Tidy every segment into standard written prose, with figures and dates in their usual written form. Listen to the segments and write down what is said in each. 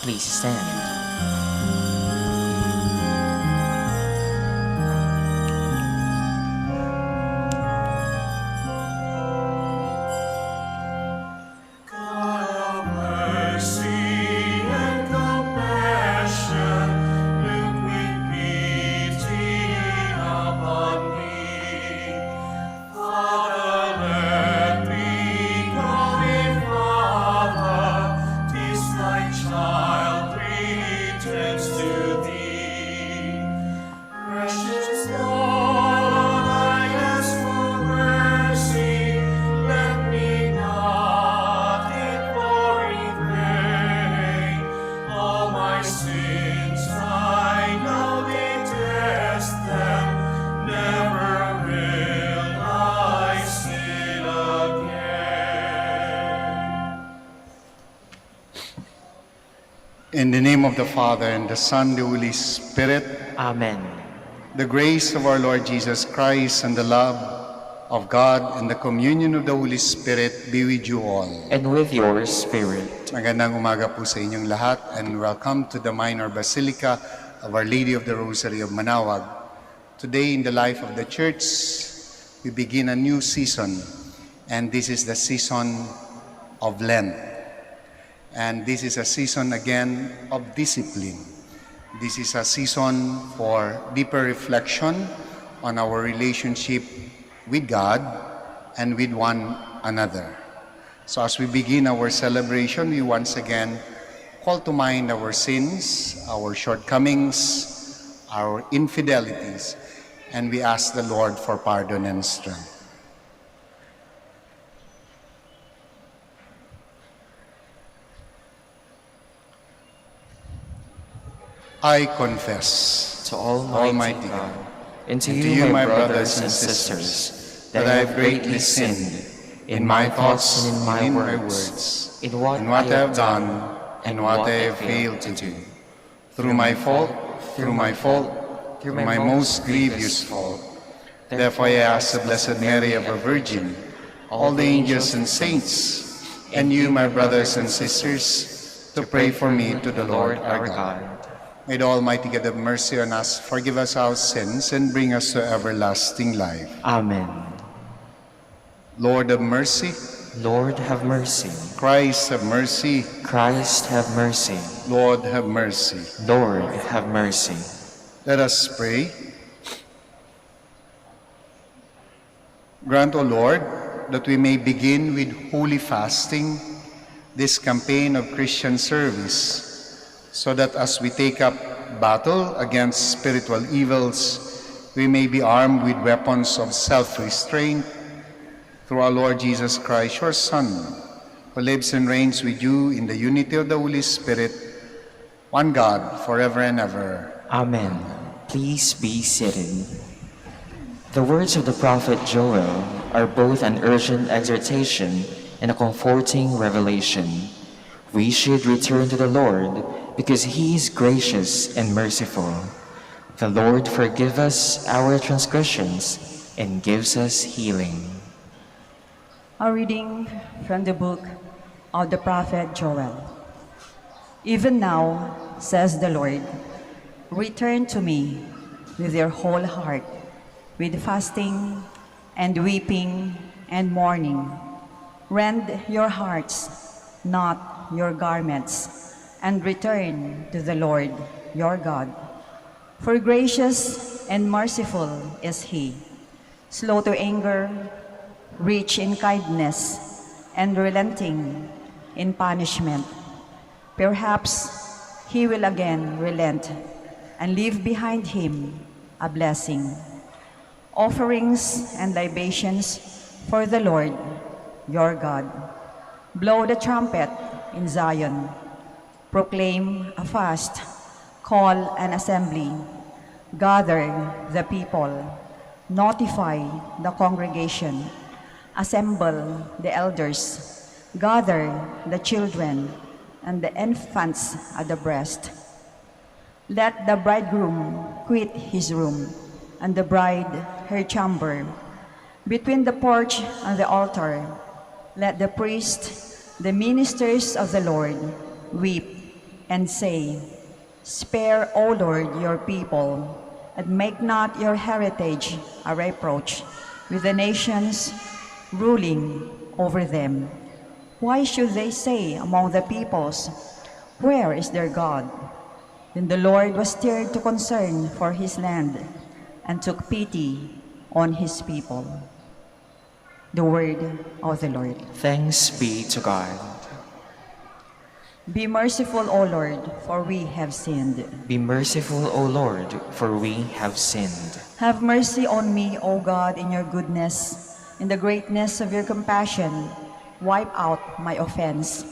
Please stand. In the name of the Father, and the Son, the Holy Spirit, Amen. the grace of our Lord Jesus Christ, and the love of God, and the communion of the Holy Spirit be with you all. And with your spirit. Magandang umaga po sa inyong lahat, and welcome to the Minor Basilica of Our Lady of the Rosary of Manaoag. Today, in the life of the Church, we begin a new season, and this is the season of Lent. And this is a season again of discipline. This is a season for deeper reflection on our relationship with God and with one another. So as we begin our celebration, we once again call to mind our sins, our shortcomings, our infidelities, and we ask the Lord for pardon and strength. I confess To Almighty God, and to and you, my brothers and sisters, that I have greatly sinned in my thoughts and in my words, in what I have done and what I have failed to do. through my fault, through my most grievous fault. Therefore I ask the Blessed Mary, ever Virgin, all the angels and saints, and you, my brothers and sisters, to pray for me to the Lord our God. May the Almighty God have mercy on us, forgive us our sins, and bring us to everlasting life. Amen. Lord have mercy. Lord, have mercy. Christ have mercy. Christ, have mercy. Lord have mercy. Lord, have mercy. Let us pray. Grant, O Lord, that we may begin with holy fasting this campaign of Christian service, so that as we take up battle against spiritual evils, we may be armed with weapons of self-restraint through our Lord Jesus Christ, your Son, who lives and reigns with you in the unity of the Holy Spirit, one God, forever and ever. Amen. Please be seated. The words of the prophet Joel are both an urgent exhortation and a comforting revelation. We should return to the Lord because He is gracious and merciful. The Lord forgives us our transgressions and gives us healing. A reading from the book of the prophet Joel. Even now, says the Lord, return to me with your whole heart, with fasting and weeping and mourning. Rend your hearts, not your garments, and return to the Lord your God. For gracious and merciful is He, slow to anger, rich in kindness, and relenting in punishment. Perhaps He will again relent and leave behind Him a blessing. Offerings and libations for the Lord your God. Blow the trumpet in Zion. Proclaim a fast, call an assembly, gather the people, notify the congregation, assemble the elders, gather the children and the infants at the breast. Let the bridegroom quit his room, and the bride her chamber. Between the porch and the altar, let the priest, the ministers of the Lord, weep and say, "Spare, O Lord, your people, and make not your heritage a reproach with the nations ruling over them. Why should they say among the peoples, 'Where is their God?'" Then the Lord was stirred to concern for his land and took pity on his people. The word of the Lord. Thanks be to God. Be merciful, O Lord, for we have sinned. Be merciful, O Lord, for we have sinned. Have mercy on me, O God, in your goodness. In the greatness of your compassion, wipe out my offense.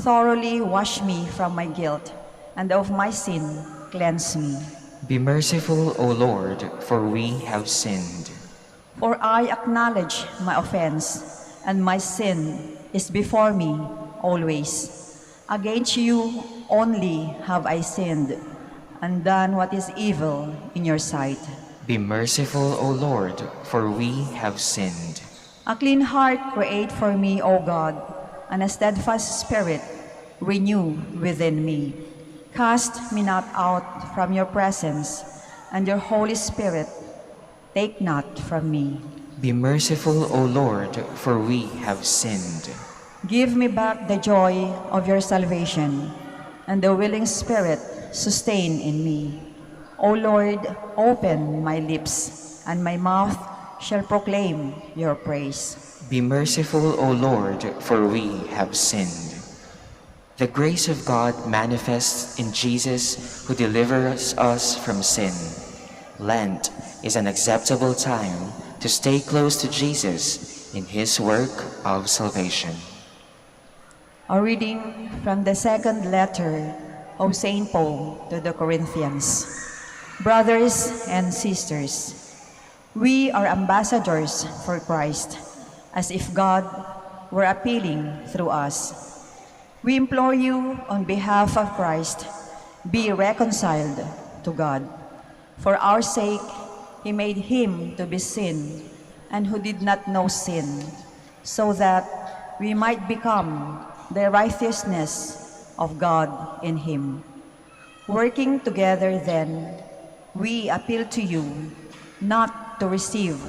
Thoroughly wash me from my guilt, and of my sin cleanse me. Be merciful, O Lord, for we have sinned. For I acknowledge my offense, and my sin is before me always. Against you only have I sinned, and done what is evil in your sight. Be merciful, O Lord, for we have sinned. A clean heart create for me, O God, and a steadfast spirit renew within me. Cast me not out from your presence, and your Holy Spirit take not from me. Be merciful, O Lord, for we have sinned. Give me back the joy of your salvation, and the willing spirit sustain in me. O Lord, open my lips, and my mouth shall proclaim your praise. Be merciful, O Lord, for we have sinned. The grace of God manifests in Jesus, who delivers us from sin. Lent is an acceptable time to stay close to Jesus in his work of salvation. A reading from the second letter of St. Paul to the Corinthians. Brothers and sisters, we are ambassadors for Christ, as if God were appealing through us. We implore you on behalf of Christ, be reconciled to God. For our sake, he made him to be sin, and who did not know sin, so that we might become the righteousness of God in him. Working together then, we appeal to you not to receive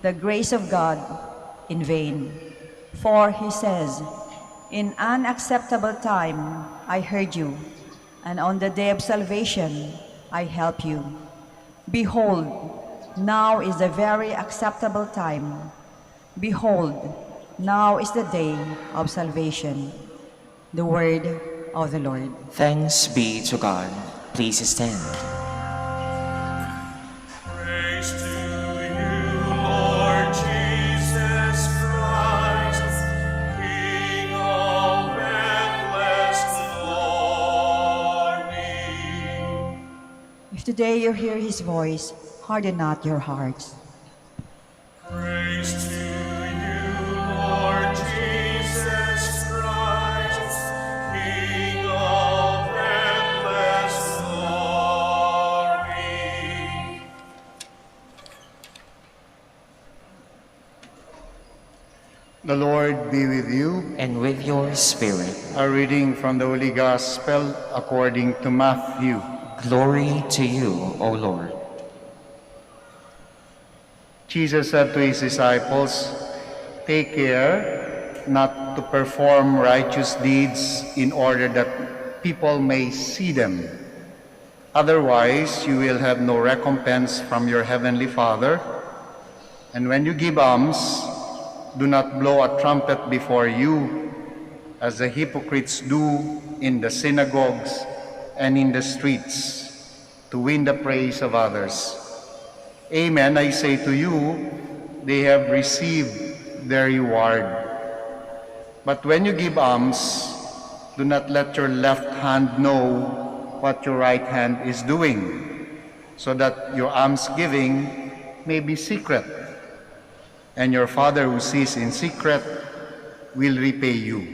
the grace of God in vain. For he says, "In an acceptable time I heard you, and on the day of salvation I help you." Behold, now is the very acceptable time. Behold, now is the day of salvation. The word of the Lord. Thanks be to God. Please stand. Praise to you, Lord Jesus Christ, King of endless glory. If today you hear his voice, harden not your hearts. Praise to you, Lord Jesus Christ, King of endless glory. The Lord be with you. And with your spirit, A reading from the Holy Gospel according to Matthew. glory to you, O Lord. Jesus said to his disciples, "Take care not to perform righteous deeds in order that people may see them. Otherwise, you will have no recompense from your heavenly Father. And when you give alms, do not blow a trumpet before you, as the hypocrites do in the synagogues and in the streets, to win the praise of others. Amen, I say to you, they have received their reward. But when you give alms, do not let your left hand know what your right hand is doing, so that your almsgiving may be secret, and your Father who sees in secret will repay you.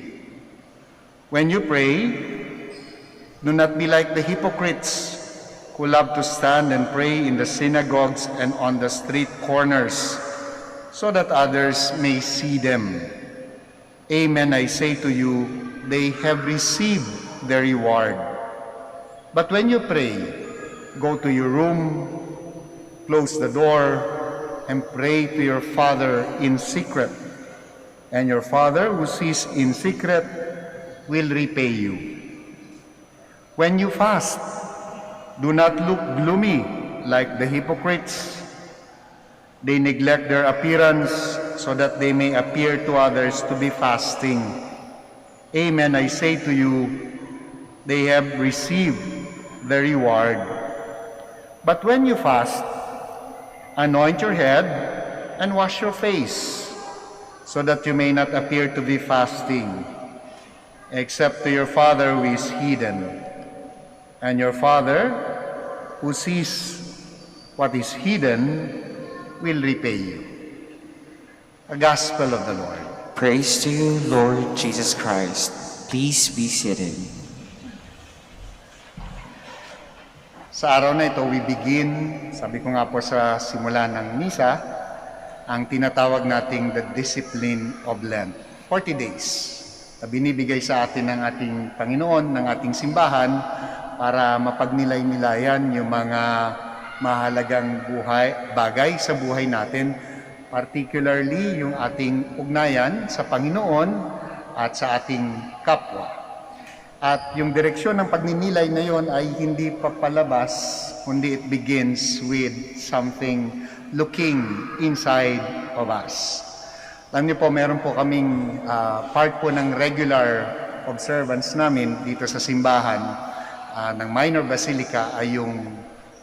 When you pray, do not be like the hypocrites who love to stand and pray in the synagogues and on the street corners, so that others may see them. Amen, I say to you, they have received their reward. But when you pray, go to your room, close the door, and pray to your Father in secret. And your Father who sees in secret will repay you. When you fast, do not look gloomy like the hypocrites. They neglect their appearance so that they may appear to others to be fasting. Amen, I say to you, they have received the reward. But when you fast, anoint your head and wash your face, so that you may not appear to be fasting, except to your Father who is hidden. And your Father who sees what is hidden will repay you. The Gospel of the Lord. Praise to you, Lord Jesus Christ. Please be seated. Sa araw na ito, we begin, sabi ko nga po sa simula ng misa, ang tinatawag nating the discipline of Lent. 40 days na binibigay sa atin ng ating Panginoon, ng ating simbahan, para mapagnilay-nilayan yung mga mahalagang bagay sa buhay natin, particularly yung ating ugnayan sa Panginoon at sa ating kapwa. At yung direksyon ng pagninilay na yon ay hindi papalabas, kundi it begins with something looking inside of us. Alam niyo po, meron po kaming part po ng regular observance namin dito sa simbahan ng minor basilica ay yung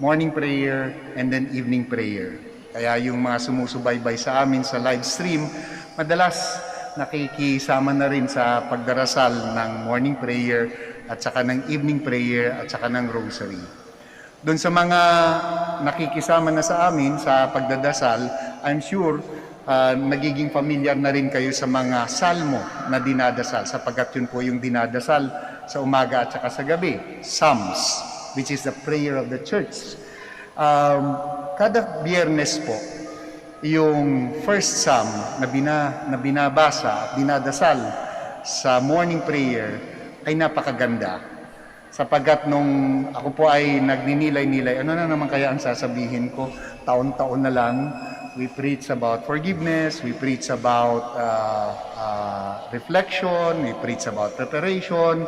morning prayer and then evening prayer. Kaya yung mga sumusubaybay sa amin sa live stream, madalas nakikisama na rin sa pagdarasal ng morning prayer at saka ng evening prayer at saka ng rosary. Doon sa mga nakikisama na sa amin sa pagdadasal, I'm sure nagiging familiar na rin kayo sa mga salmo na dinadasal, sapagkat yun po yung dinadasal sa umaga at saka sa gabi. Psalms, which is the prayer of the church. Kada Biyernes po, yung first psalm na binabasa at dinadasal sa morning prayer ay napakaganda. Sapagkat nung ako po ay nagninilay-nilay, ano na naman kaya ang sasabihin ko? Taon-taon na lang, we preach about forgiveness, we preach about reflection, we preach about preparation.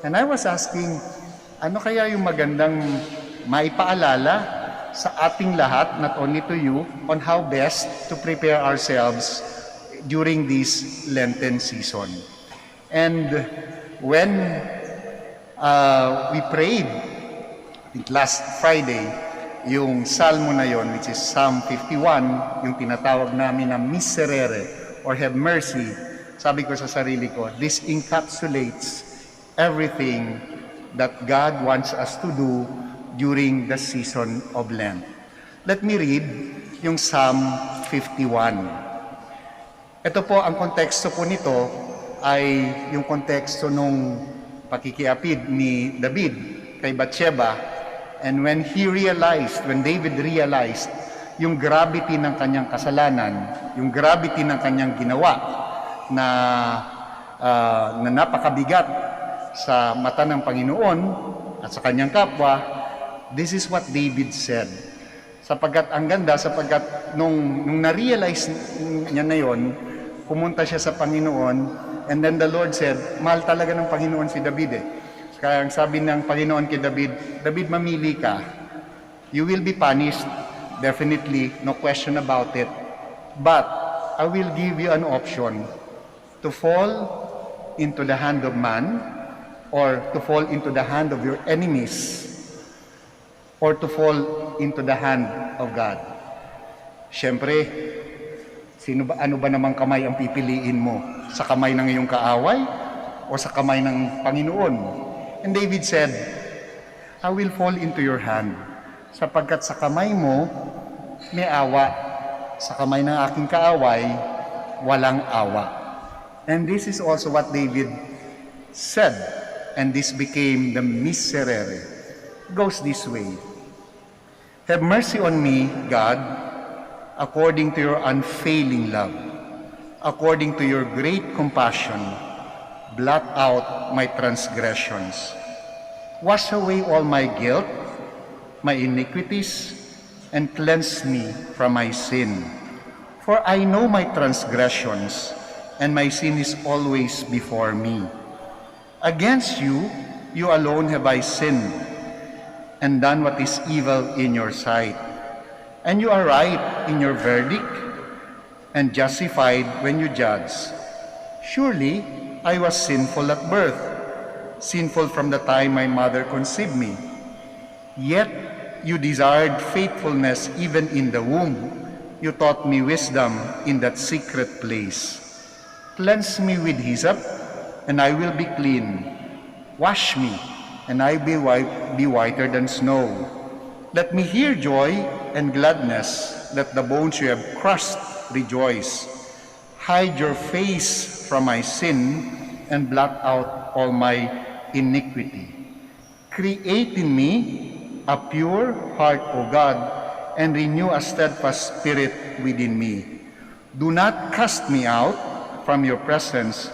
And I was asking, ano kaya yung magandang maipaalala sa ating lahat, not only to you, on how best to prepare ourselves during this Lenten season. And when we prayed, I think last Friday, yung salmo na yon, which is Psalm 51, yung tinatawag namin na miserere or have mercy, sabi ko sa sarili ko, this encapsulates everything that God wants us to do during the season of Lent. Let me read yung Psalm 51. Ito po, ang konteksto po nito ay yung konteksto nung pakikiapid ni David kay Bathsheba. And when David realized yung gravity ng kanyang kasalanan, yung gravity ng kanyang ginawa na napakabigat sa mata ng Panginoon at sa kanyang kapwa, this is what David said. Sapagkat ang ganda, sapagkat nung na-realize niya na yon, pumunta siya sa Panginoon, and then the Lord said, mahal talaga ng Panginoon si David Kaya ang sabi ng Panginoon kay David, David, mamili ka. You will be punished, definitely, no question about it. But I will give you an option to fall into the hand of man, or to fall into the hand of your enemies, or to fall into the hand of God. Siyempre, ano ba namang kamay ang pipiliin mo? Sa kamay ng iyong kaaway o sa kamay ng Panginoon? And David said, I will fall into your hand, sapagkat sa kamay mo may awa, sa kamay ng aking kaaway walang awa. And this is also what David said, and this became the miserere. It goes this way. Have mercy on me, God, according to your unfailing love, according to your great compassion, blot out my transgressions. Wash away all my guilt, my iniquities, and cleanse me from my sin. For I know my transgressions, and my sin is always before me. Against you, you alone have I sinned, and done what is evil in your sight. And you are right in your verdict, and justified when you judge. Surely I was sinful at birth, sinful from the time my mother conceived me. Yet you desired faithfulness even in the womb. You taught me wisdom in that secret place. Cleanse me with hyssop, and I will be clean. Wash me, and I will be whiter than snow. Let me hear joy and gladness. Let the bones you have crushed rejoice. Hide your face from my sin, and blot out all my iniquity. Create in me a pure heart, O God, and renew a steadfast spirit within me. Do not cast me out from your presence,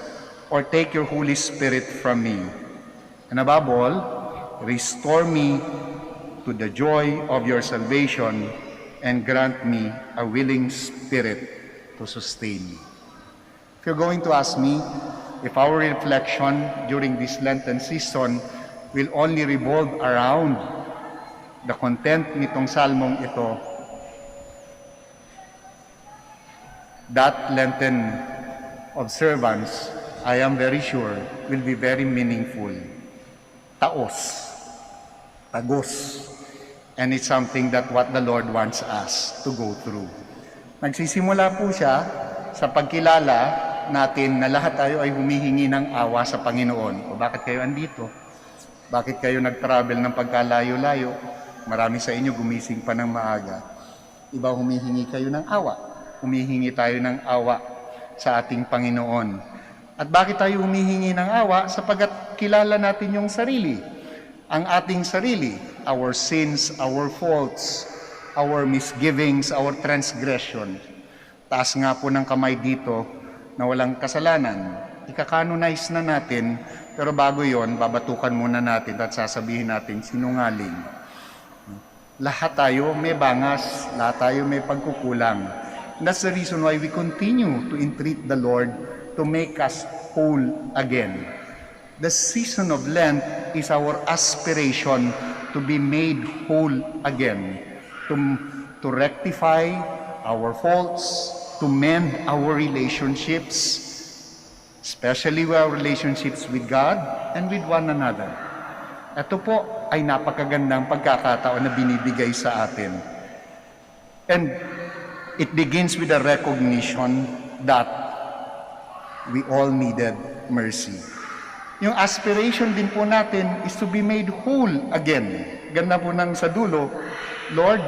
or take your Holy Spirit from me. And above all, restore me to the joy of your salvation, and grant me a willing spirit to sustain me. If you're going to ask me if our reflection during this Lenten season will only revolve around the content nitong salmong ito, that Lenten observance, I am very sure, will be very meaningful. Taos, tagos, and it's something that what the Lord wants us to go through. Nagsisimula po siya sa pagkilala natin na lahat tayo ay humihingi ng awa sa Panginoon. O bakit kayo andito? Bakit kayo nag-travel ng pagkalayo-layo? Marami sa inyo gumising pa ng maaga. Iba humihingi kayo ng awa. Humihingi tayo ng awa sa ating Panginoon. At bakit tayo humihingi ng awa? Sapagat kilala natin yung sarili. Ang ating sarili, our sins, our faults, our misgivings, our transgression. Taas nga po ng kamay dito na walang kasalanan. Ika-canonize na natin, pero bago yon, babatukan muna natin at sasabihin natin sinungaling. Lahat tayo may bangas, lahat tayo may pagkukulang. And that's the reason why we continue to entreat the Lord to make us whole again. The season of Lent is our aspiration to be made whole again, to rectify our faults, to mend our relationships, especially our relationships with God and with one another. Ito po ay napakagandang pagkakataon na binibigay sa atin. And it begins with a recognition that we all needed mercy. Yung aspiration din po natin is to be made whole again. Ganda po nang sa dulo, Lord,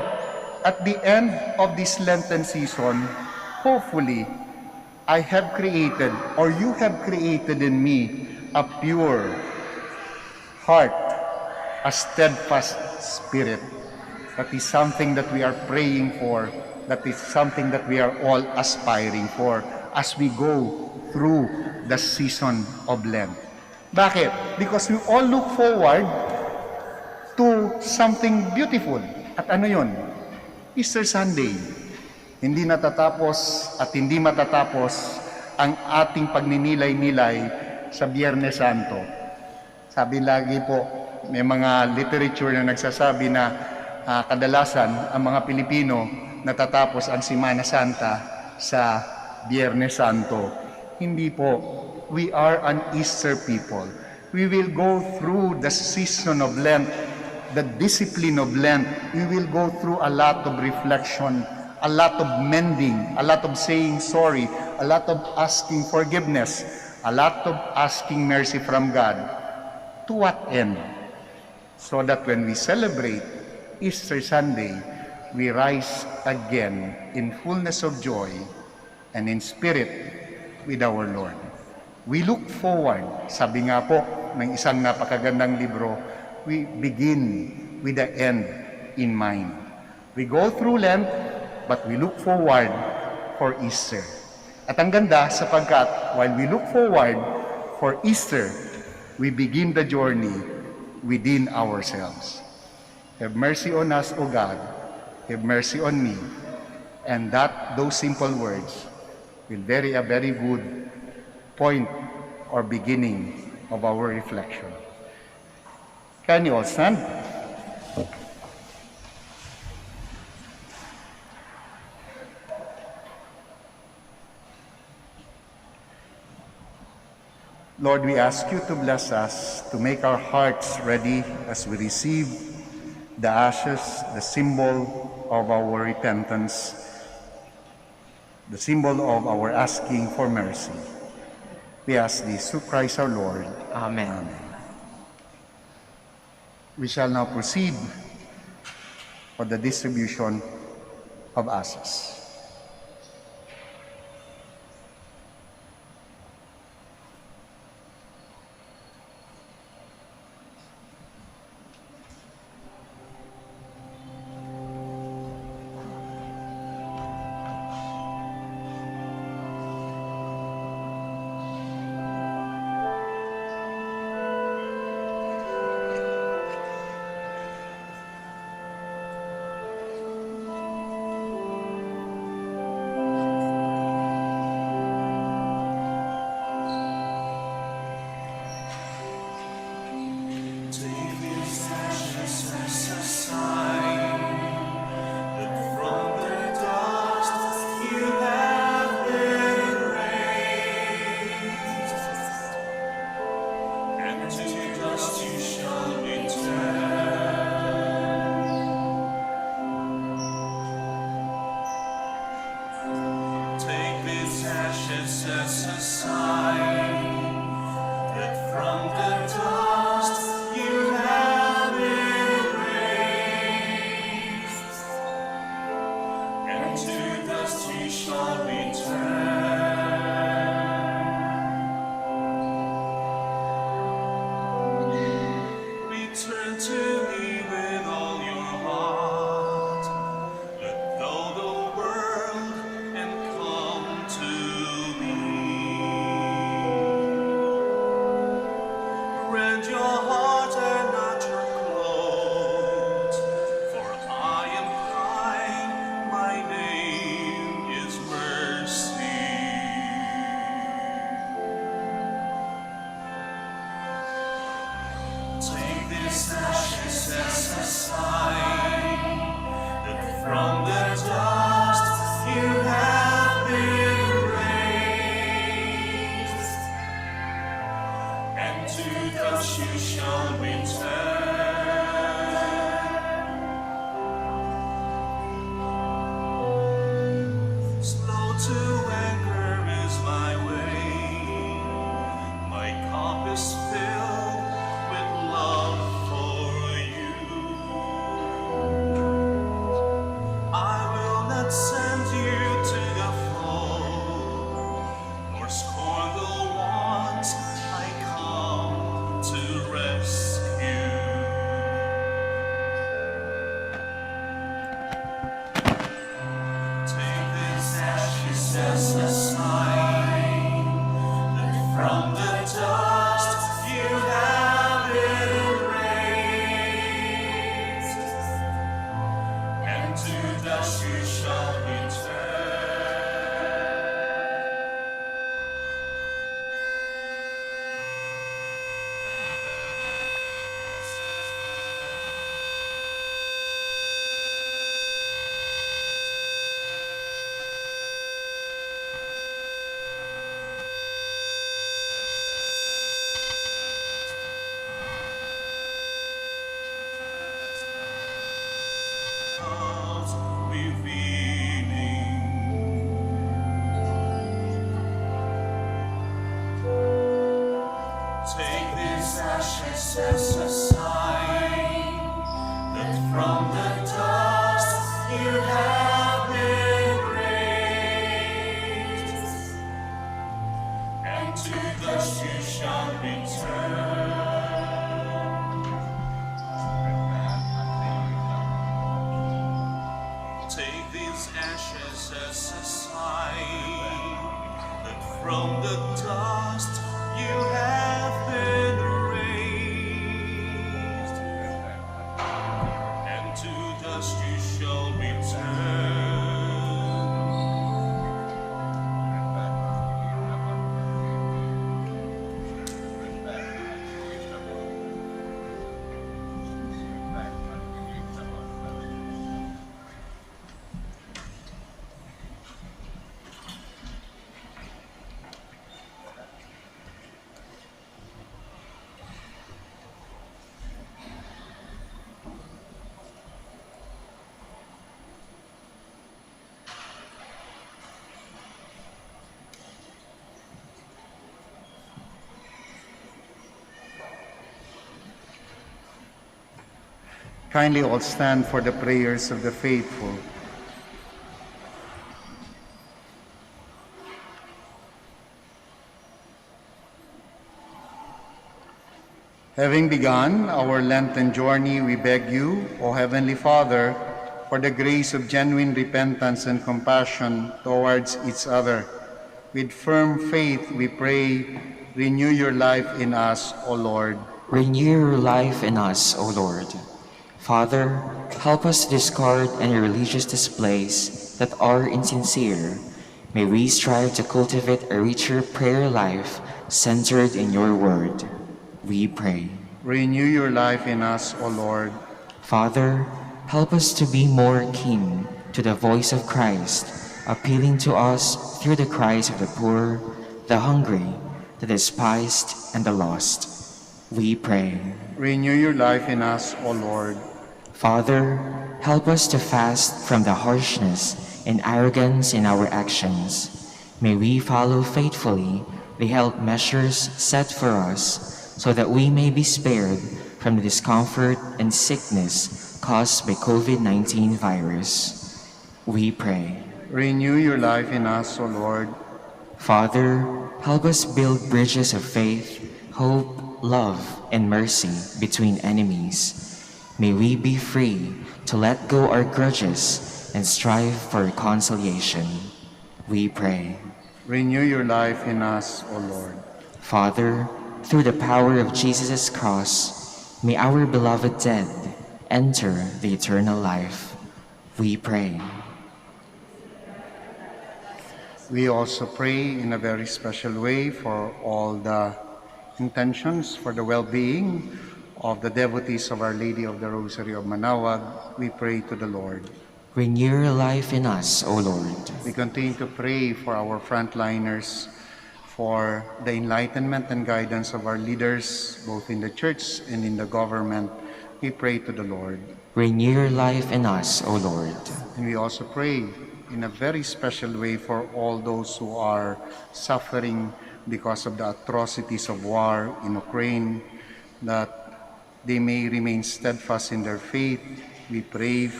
at the end of this Lenten season, hopefully, I have created, or you have created in me, a pure heart, a steadfast spirit. That is something that we are praying for. That is something that we are all aspiring for as we go through the season of Lent. Bakit? Because we all look forward to something beautiful. At ano yon? Easter Sunday. Hindi natatapos at hindi matatapos ang ating pagninilay-nilay sa Biyernes Santo. Sabi lagi po, may mga literature na nagsasabi na kadalasan ang mga Pilipino natatapos ang Semana Santa sa Biyernes Santo. Hindi po. We are an Easter people. We will go through the season of Lent, the discipline of Lent. We will go through a lot of reflection, a lot of mending, a lot of saying sorry, a lot of asking forgiveness, a lot of asking mercy from God. To what end? So that when we celebrate Easter Sunday, we rise again in fullness of joy and in spirit with our Lord. We look forward, sabi nga po ng isang napakagandang libro, we begin with the end in mind. We go through Lent, but we look forward for Easter. At ang ganda sapagkat while we look forward for Easter, we begin the journey within ourselves. Have mercy on us, O God. Have mercy on me. And those simple words will be a very good point or beginning of our reflection. Can you all stand? Lord, we ask you to bless us, to make our hearts ready as we receive the ashes, the symbol of our repentance, the symbol of our asking for mercy. We ask this through Christ our Lord. Amen. We shall now proceed for the distribution of ashes. Kindly all stand for the prayers of the faithful. Having begun our Lenten journey, we beg you, O Heavenly Father, for the grace of genuine repentance and compassion towards each other. With firm faith, we pray, renew your life in us, O Lord. Renew your life in us, O Lord. Father, help us to discard any religious displays that are insincere. May we strive to cultivate a richer prayer life centered in your word. We pray. Renew your life in us, O Lord. Father, help us to be more keen to the voice of Christ, appealing to us through the cries of the poor, the hungry, the despised, and the lost. We pray. Renew your life in us, O Lord. Father, help us to fast from the harshness and arrogance in our actions. May we follow faithfully the health measures set for us, so that we may be spared from the discomfort and sickness caused by COVID-19 virus. We pray. Renew your life in us, O Lord. Father, help us build bridges of faith, hope, love, and mercy between enemies. May we be free to let go our grudges and strive for reconciliation. We pray. Renew your life in us, O Lord. Father, through the power of Jesus' cross, may our beloved dead enter the eternal life. We pray. We also pray in a very special way for all the intentions for the well-being of the devotees of Our Lady of the Rosary of Manaoag. We pray to the Lord. Renew your life in us, O Lord. We continue to pray for our frontliners, for the enlightenment and guidance of our leaders, both in the church and in the government. We pray to the Lord. Renew your life in us, O Lord. And we also pray in a very special way for all those who are suffering because of the atrocities of war in Ukraine, that they may remain steadfast in their faith. We pray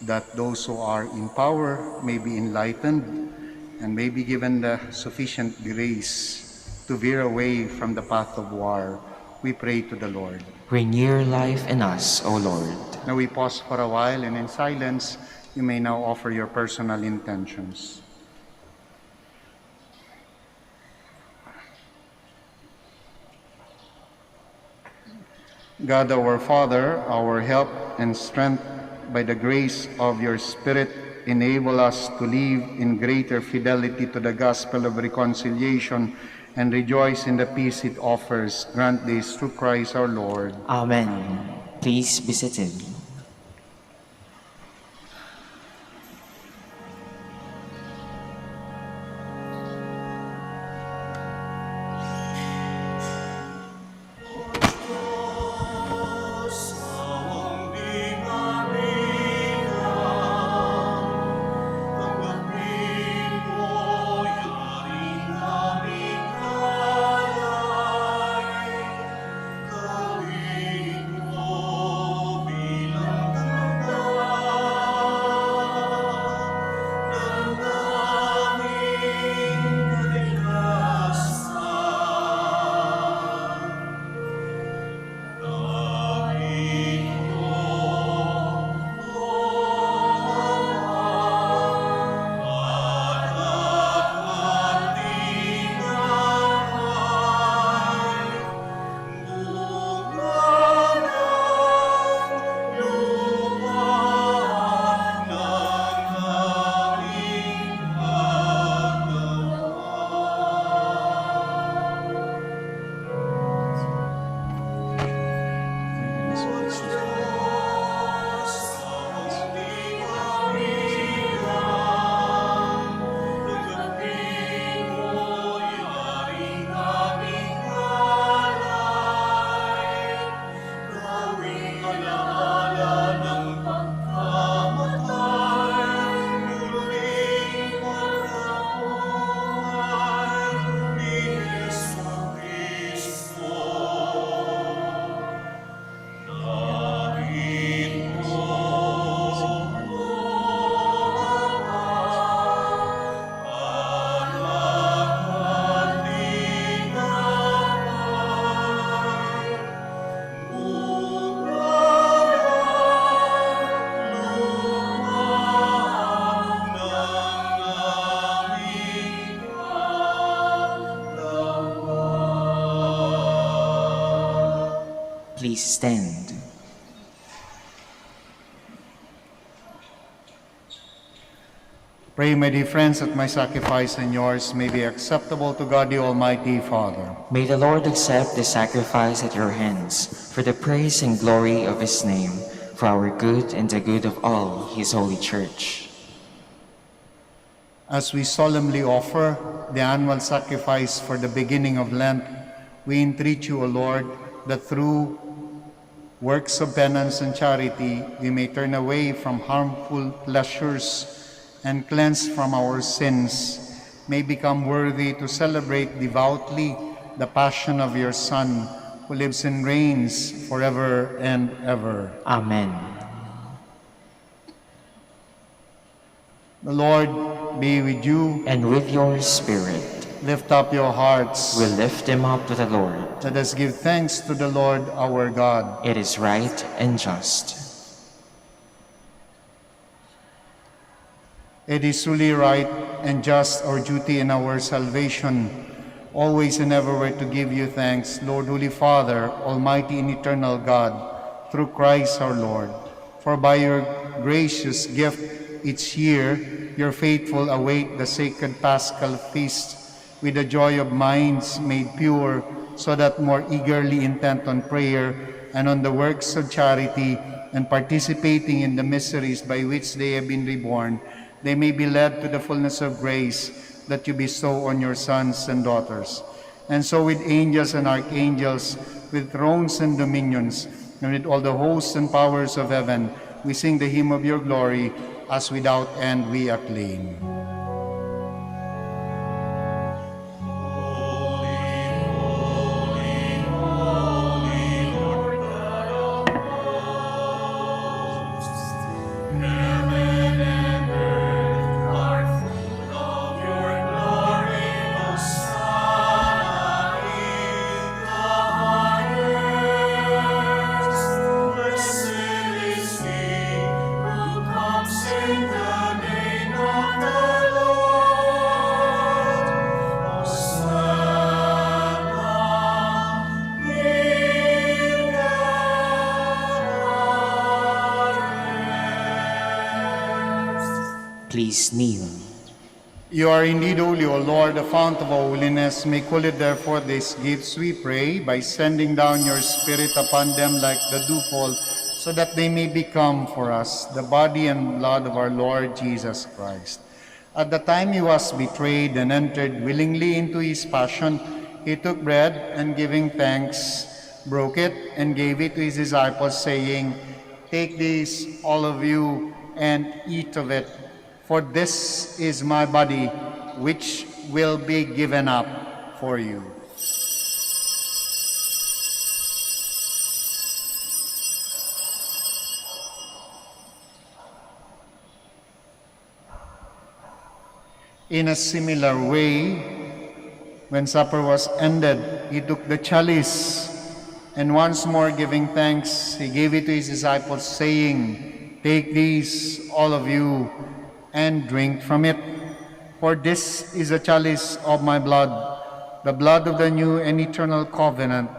that those who are in power may be enlightened and may be given the sufficient grace to veer away from the path of war. We pray to the Lord. Renew your life in us, O Lord. Now we pause for a while, and in silence, you may now offer your personal intentions. God, our Father, our help and strength, by the grace of your Spirit, enable us to live in greater fidelity to the gospel of reconciliation and rejoice in the peace it offers. Grant this through Christ our Lord. Amen. Please be seated. Please stand. Pray, my dear friends, that my sacrifice and yours may be acceptable to God the Almighty Father. May the Lord accept the sacrifice at your hands for the praise and glory of his name, for our good and the good of all his holy church. As we solemnly offer the annual sacrifice for the beginning of Lent, we entreat you, O Lord, that through works of penance and charity, we may turn away from harmful pleasures and cleansed from our sins, may become worthy to celebrate devoutly the passion of your Son, who lives and reigns forever and ever. Amen. The Lord be with you. And with your spirit, Lift up your hearts. we lift them up to the Lord. Let us give thanks to the Lord our God. It is right and just. It is truly right and just, our duty and our salvation, always and everywhere to give you thanks, Lord, Holy Father, Almighty and eternal God, through Christ our Lord. For by your gracious gift each year, your faithful await the sacred Paschal feast with the joy of minds made pure, so that more eagerly intent on prayer and on the works of charity and participating in the mysteries by which they have been reborn, they may be led to the fullness of grace that you bestow on your sons and daughters. And so with angels and archangels, with thrones and dominions, and with all the hosts and powers of heaven, we sing the hymn of your glory, as without end we acclaim. Please kneel. You are indeed holy, O Lord, the fount of all holiness. Make holy, therefore, these gifts, we pray, by sending down your Spirit upon them like the dewfall, so that they may become for us the body and blood of our Lord Jesus Christ. At the time he was betrayed and entered willingly into his passion, he took bread and giving thanks, broke it and gave it to his disciples, saying, "Take this, all of you, and eat of it. For this is my body, which will be given up for you." In a similar way, when supper was ended, he took the chalice, and once more giving thanks, he gave it to his disciples, saying, "Take these, all of you, and drink from it. For this is a chalice of my blood, the blood of the new and eternal covenant,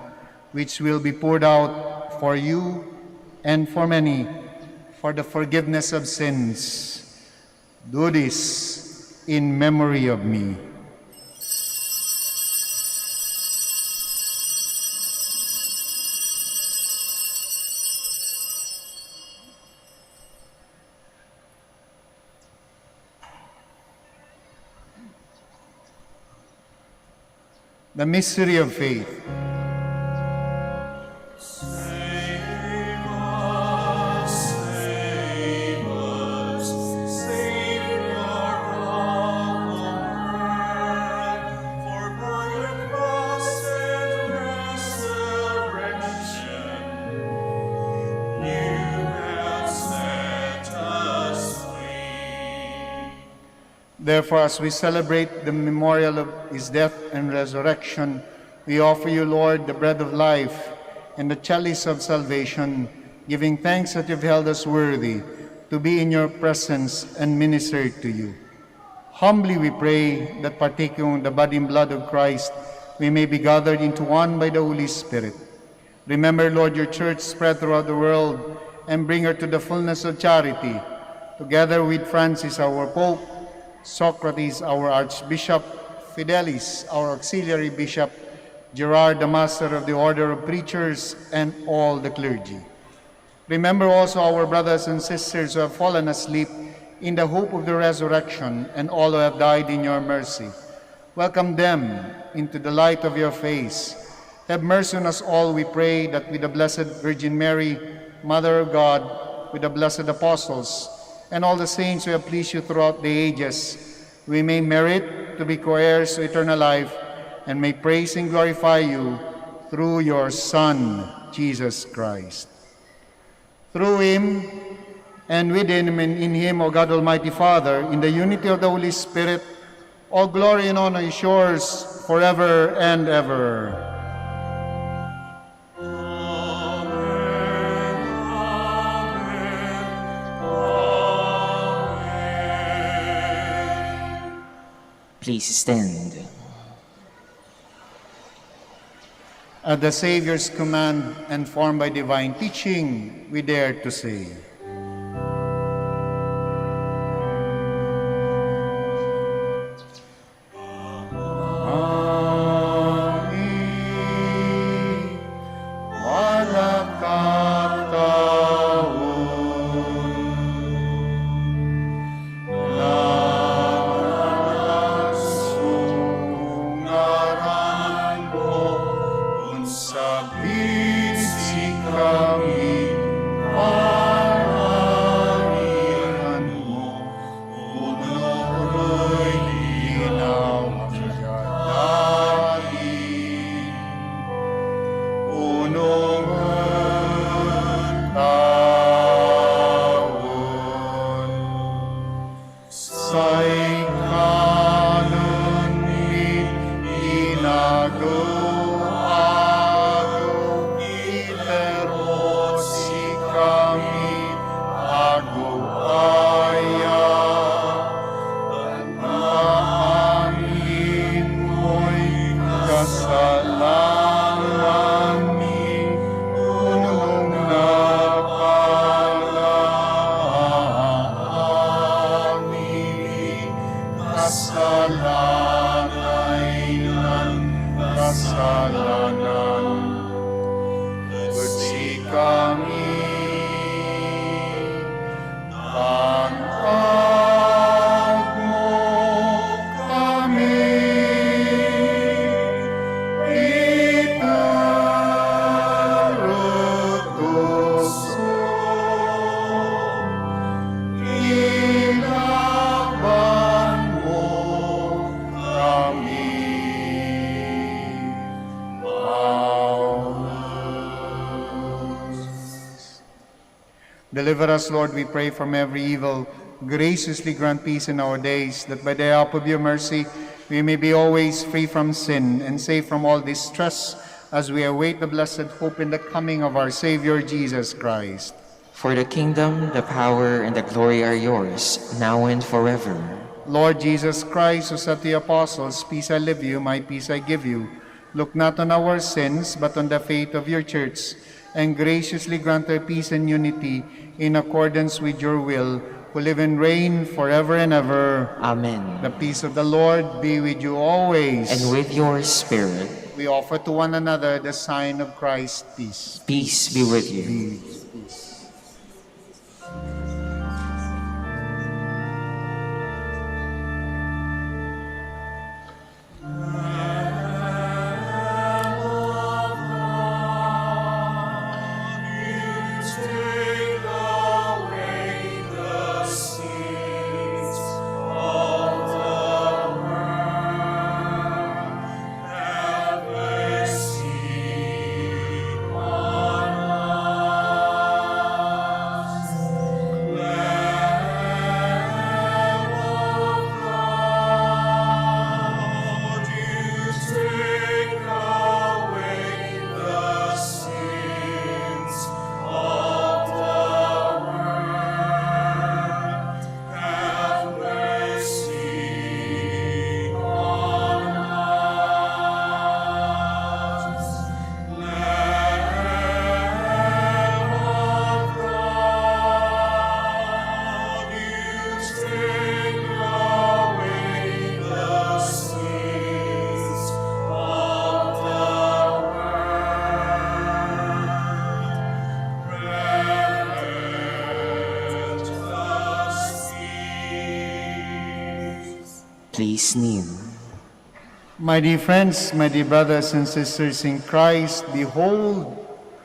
which will be poured out for you and for many for the forgiveness of sins. Do this in memory of me." The mystery of faith. Save us, save us, Savior of the world. For by your cross and resurrection, you have set us free. Therefore, as we celebrate the memorial of his death and resurrection, we offer you, Lord, the bread of life and the chalice of salvation, giving thanks that you've held us worthy to be in your presence and minister to you. Humbly we pray that, partaking of the body and blood of Christ, we may be gathered into one by the Holy Spirit. Remember, Lord, your church spread throughout the world and bring her to the fullness of charity, together with Francis, our Pope, Socrates, our Archbishop, Fidelis, our Auxiliary Bishop, Gerard, the Master of the Order of Preachers, and all the clergy. Remember also our brothers and sisters who have fallen asleep in the hope of the resurrection, and all who have died in your mercy. Welcome them into the light of your face. Have mercy on us all, we pray, that with the Blessed Virgin Mary, Mother of God, with the blessed apostles, and all the saints who have pleased you throughout the ages, we may merit to be co-heirs to eternal life, and may praise and glorify you through your Son, Jesus Christ. Through him, and with him, and in him, O God Almighty Father, in the unity of the Holy Spirit, all glory and honor is yours forever and ever. Please stand. At the Savior's command and formed by divine teaching, we dare to say, Amen. Walang kataon, nangasungaran mo, unsabit si kami, aranian mo, uno'y linaw namin, unong taon, sa'y kanon ni inago-ago, ilerot si kami, ago-aya, tandaan mo'y kasalanan mi, unong napala-amin, kasalanay ng kasalanan, si kami, tangkad mo kami, itarutuso, ilaban mo kami. Deliver us, Lord, we pray, from every evil. Graciously grant peace in our days, that by the help of your mercy we may be always free from sin and safe from all distress, as we await the blessed hope in the coming of our Savior Jesus Christ. For the kingdom, the power, and the glory are yours, now and forever. Lord Jesus Christ, who said to the apostles, "Peace I leave you, my peace I give you," look not on our sins, but on the faith of your church, and graciously grant her peace and unity in accordance with your will, who live and reign forever and ever. Amen. The peace of the Lord be with you always. And with your spirit, We offer to one another the sign of Christ's peace. peace be with you. Peace. Take away the sins of the world. Have mercy on us. Please kneel. My dear friends, my dear brothers and sisters in Christ, behold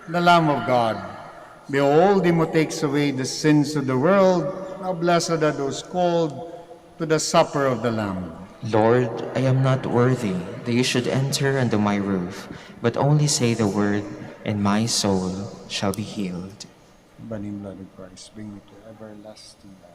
the Lamb of God. Behold him who takes away the sins of the world. How blessed are those called to the supper of the Lamb. Lord, I am not worthy that you should enter under my roof, but only say the word, and my soul shall be healed. Body and blood of Christ, bring me to everlasting life.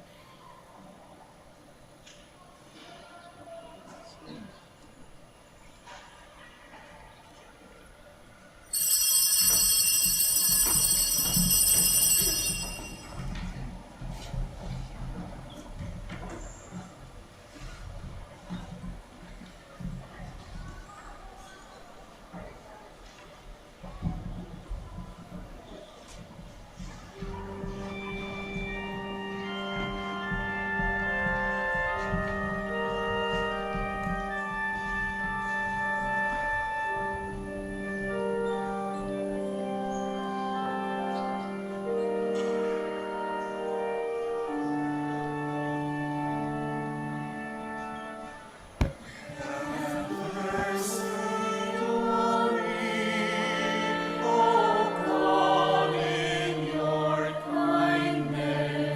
Kindness,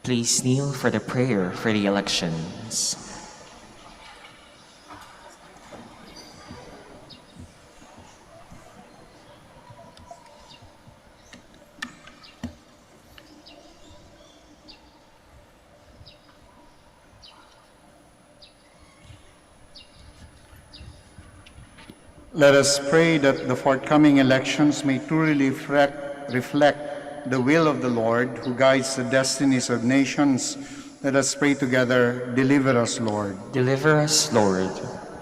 Please kneel for the prayer for the elections. Let us pray that the forthcoming elections may truly reflect the will of the Lord who guides the destinies of nations. Let us pray together. Deliver us, Lord. Deliver us, Lord,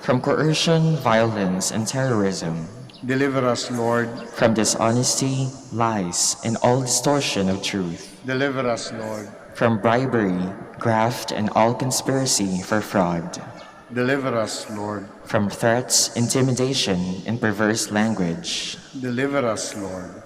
from coercion, violence, and terrorism, Deliver us, Lord. from dishonesty, lies, and all distortion of truth, Deliver us, Lord. from bribery, graft, and all conspiracy for fraud, Deliver us, Lord. from threats, intimidation, and perverse language. Deliver us, Lord.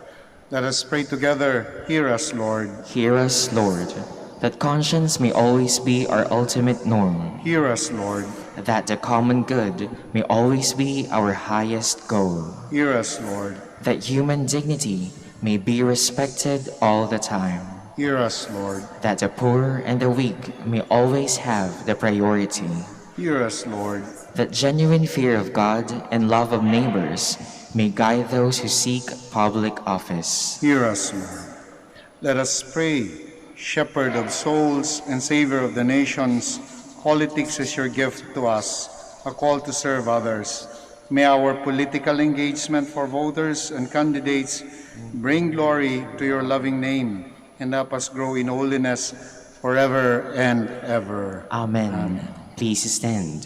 Let us pray together. Hear us, Lord. Hear us, Lord, that conscience may always be our ultimate norm, Hear us, Lord. that the common good may always be our highest goal, Hear us, Lord. that human dignity may be respected all the time, Hear us, Lord. that the poor and the weak may always have the priority, Hear us, Lord. that genuine fear of God and love of neighbors may guide those who seek public office. Hear us, Lord. Let us pray. Shepherd of souls and Savior of the nations, politics is your gift to us, a call to serve others. May our political engagement for voters and candidates bring glory to your loving name and help us grow in holiness forever and ever. Amen. Please stand.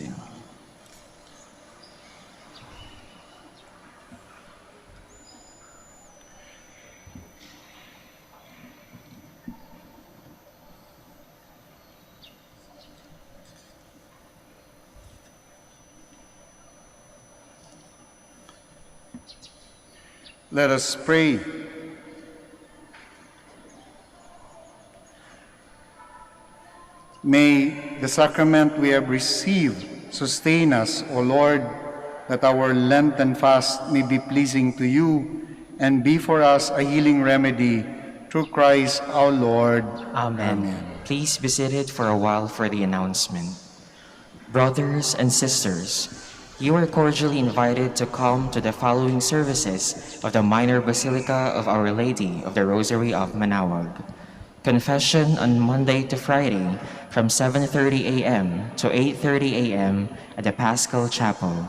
Let us pray. May the sacrament we have received sustain us, O Lord, that our Lenten fast may be pleasing to you and be for us a healing remedy through Christ our Lord. Amen. Please be seated for a while for the announcement. Brothers and sisters, you are cordially invited to come to the following services of the Minor Basilica of Our Lady of the Rosary of Manaoag. Confession on Monday to Friday from 7:30 a.m. to 8:30 a.m. at the Paschal Chapel.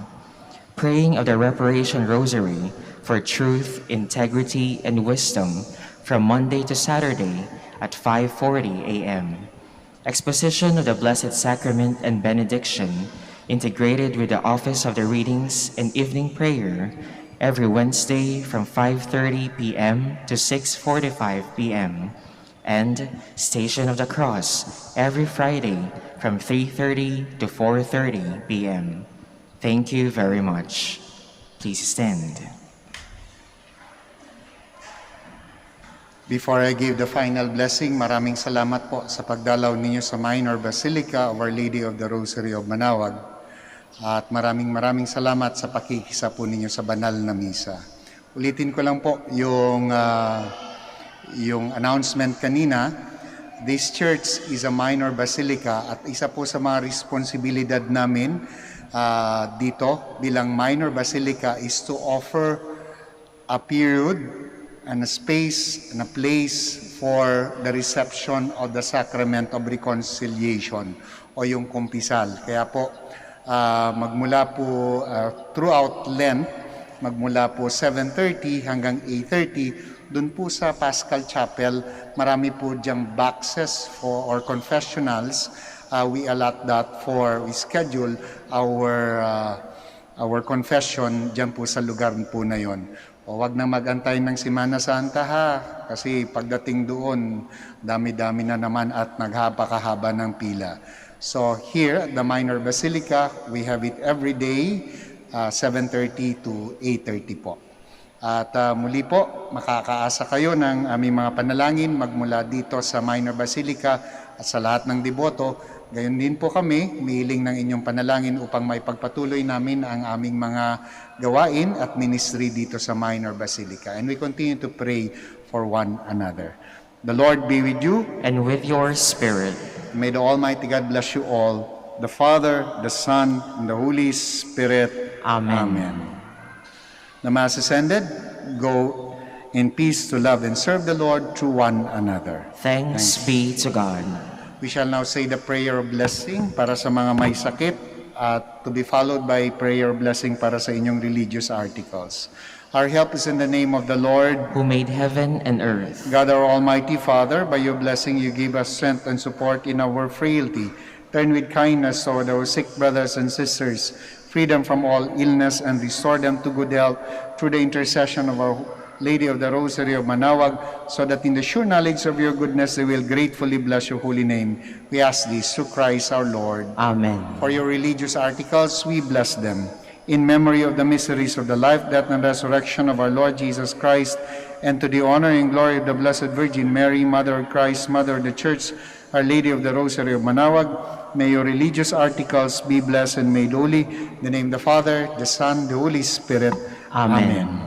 Praying of the Reparation Rosary for truth, integrity, and wisdom from Monday to Saturday at 5:40 a.m. Exposition of the Blessed Sacrament and Benediction integrated with the Office of the Readings and Evening Prayer every Wednesday from 5:30 p.m. to 6:45 p.m. and Station of the Cross every Friday from 3:30 to 4:30 p.m. Thank you very much. Please stand. Before I give the final blessing, maraming salamat po sa pagdalaw ninyo sa Minor Basilica of Our Lady of the Rosary of Manaoag. At maraming salamat sa pakikisa po ninyo sa banal na misa. Ulitin ko lang po yung announcement kanina. This church is a minor basilica at isa po sa mga responsibilidad namin dito bilang minor basilica is to offer a period and a space and a place for the reception of the Sacrament of Reconciliation o yung kumpisal. Kaya po, magmula po throughout Lent, magmula po 7:30 hanggang 8:30, dun po sa Paschal Chapel, marami po diyang boxes or confessionals. We allot that we schedule our confession diyan po sa lugar po na yon. O wag na magantay ng Semana Santa ha, kasi pagdating doon, dami-dami na naman at naghapakahaba ng pila. So here at the Minor Basilica, we have it every day, 7:30 to 8:30 po. At muli po, makakaasa kayo ng aming mga panalangin magmula dito sa Minor Basilica at sa lahat ng deboto. Gayon din po kami, humihiling ng inyong panalangin upang maipagpatuloy namin ang aming mga gawain at ministry dito sa Minor Basilica. And we continue to pray for one another. The Lord be with you. and with your spirit. May the Almighty God bless you all, the Father, the Son, and the Holy Spirit. Amen. The Mass is ended. Go in peace to love and serve the Lord through one another. Thanks be to God. We shall now say the prayer of blessing para sa mga may sakit at to be followed by prayer of blessing para sa inyong religious articles. Our help is in the name of the Lord. Who made heaven and earth. God, our Almighty Father, by your blessing you give us strength and support in our frailty. Turn with kindness toward our sick brothers and sisters, freedom from all illness, and restore them to good health through the intercession of our Lady of the Rosary of Manaoag, so that in the sure knowledge of your goodness they will gratefully bless your holy name. We ask this through Christ our Lord. Amen. For your religious articles, we bless them. In memory of the mysteries of the life, death, and resurrection of our Lord Jesus Christ, and to the honor and glory of the Blessed Virgin Mary, Mother of Christ, Mother of the Church, Our Lady of the Rosary of Manaoag, may your religious articles be blessed and made holy. In the name of the Father, the Son, the Holy Spirit. Amen.